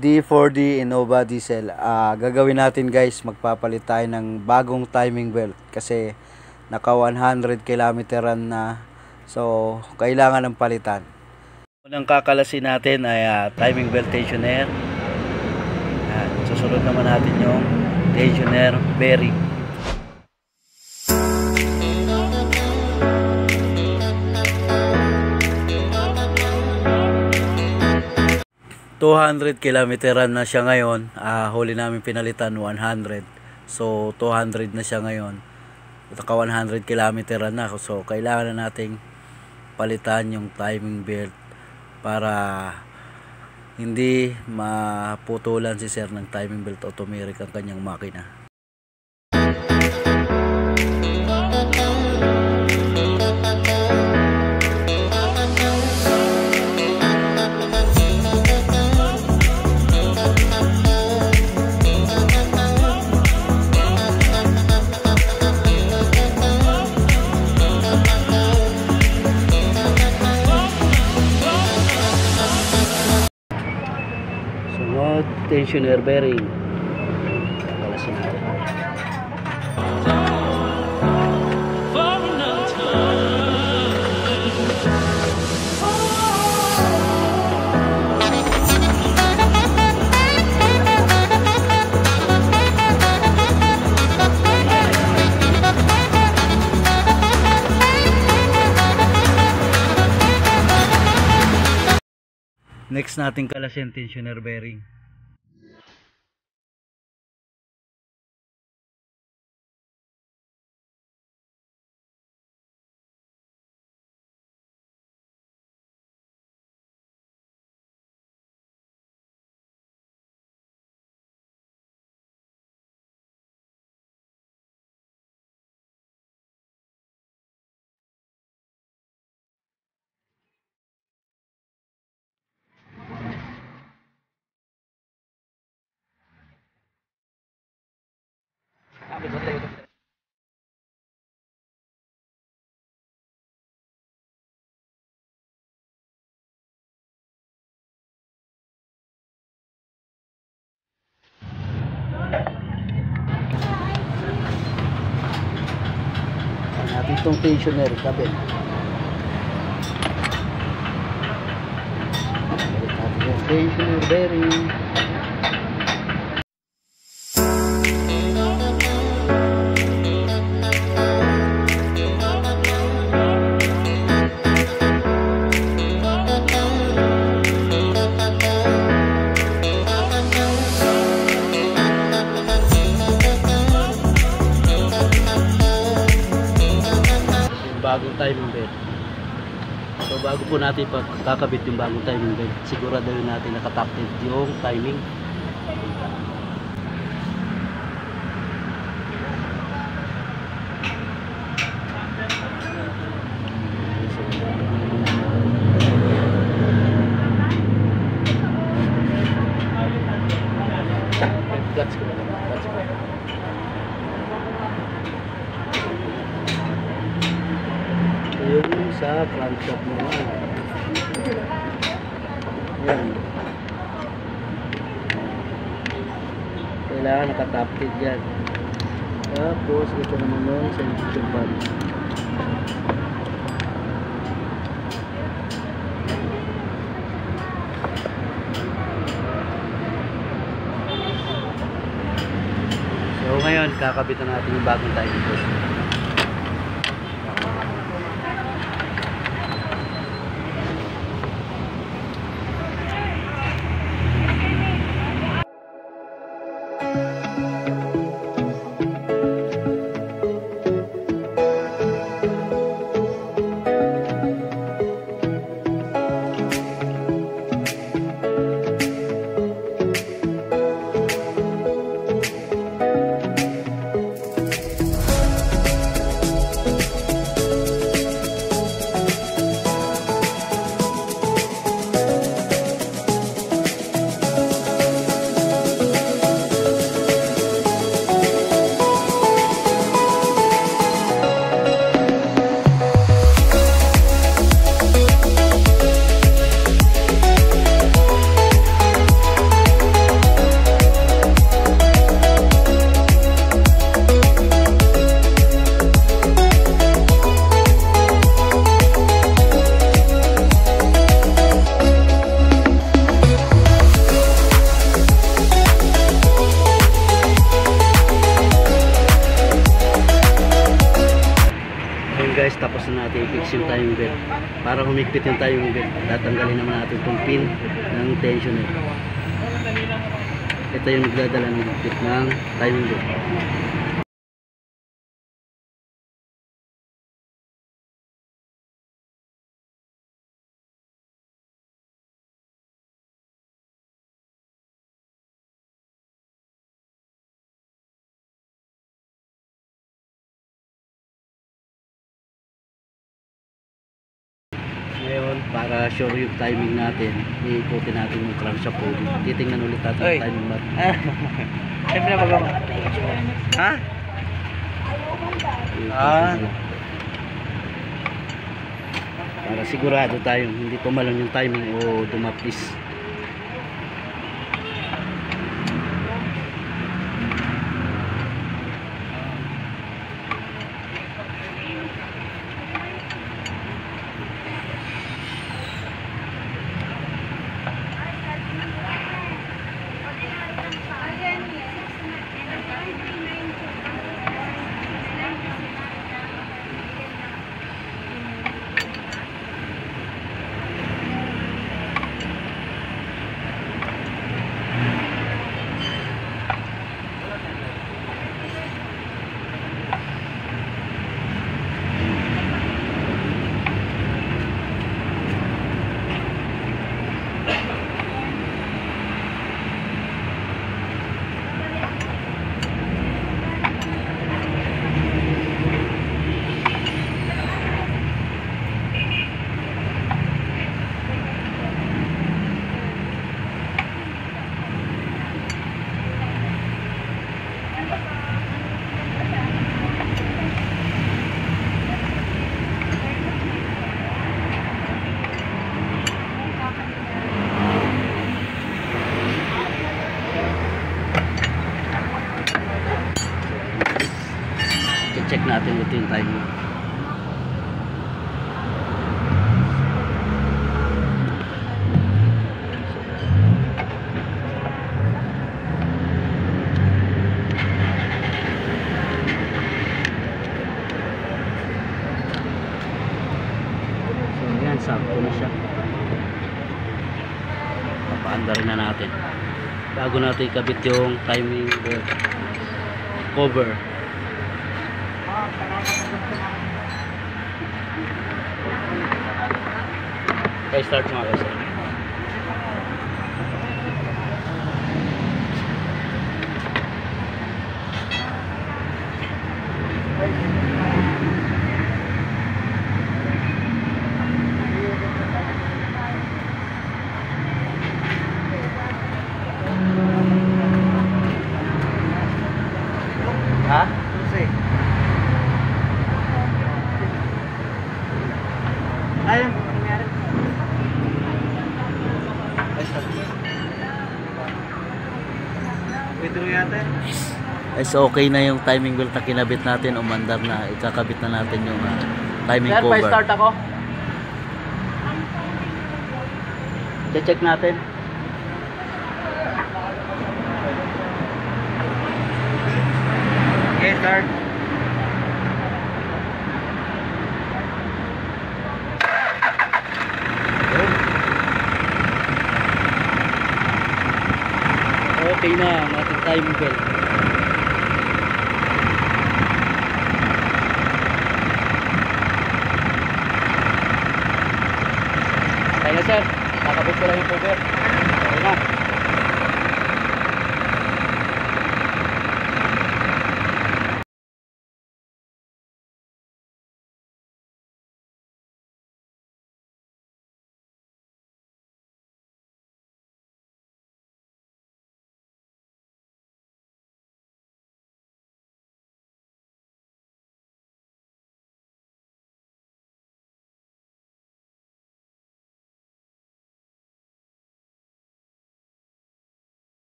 D4D Innova Diesel. Gagawin natin guys, magpapalit tayo ng bagong timing belt kasi naka 100 kilometeran na, so kailangan ng palitan. Unang kakalasin natin ay timing belt tensioner. Susunod naman natin yung tensioner bearing. 200 kilometeran na siya ngayon. Huli namin pinalitan 100. So 200 na siya ngayon. Naka 100 kilometeran na. So kailangan na nating palitan yung timing belt para hindi maputulan si sir ng timing belt automatic ang kanyang makina. Tensioner bearing. Kalasin natin. Next natin kalasin tensioner bearing. Natin itong tensioner kabel. Natin yung tensioner bearing. Bagong timing belt. So bago po natin kakabit yung bagong timing belt, siguraduhin natin nakatapted yung timing. Clutch ko na. Yung sa front shop naman. Yan. Kailangan nakatapted yan. Tapos ito naman yung sa injection pad. So ngayon kakabitan natin yung bagong timing belt. yung timing belt. Para humigpit yung timing belt, tatanggalin naman natin itong pin ng tensioner. Ito yung nagdadala ng higpit ng timing belt. Ngayon, para sure yung timing natin, iikutin natin yung crankshaft po. Titingnan ulit natin yung timing mat. Siyempre magawa. Ha? Para sigurado tayong hindi tumalon yung timing o dumapis. Check natin ulit yung timing. So yan, sakto na siya. Papaanda rin na natin bago natin ikabit yung timing belt cover. Okay, start mga kasi. Ha? Ayun. Is okay na yung timing belt na kinabit natin, umandar na, ikakabit na natin yung timing Sir, cover. pa-start ako. Check natin. Okay, start. Okay na ang ating timing belt. Kaya na sir, nakabit ko lang yung cover. Okay na.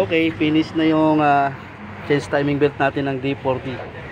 Okay, finish na yung change timing belt natin ng D40.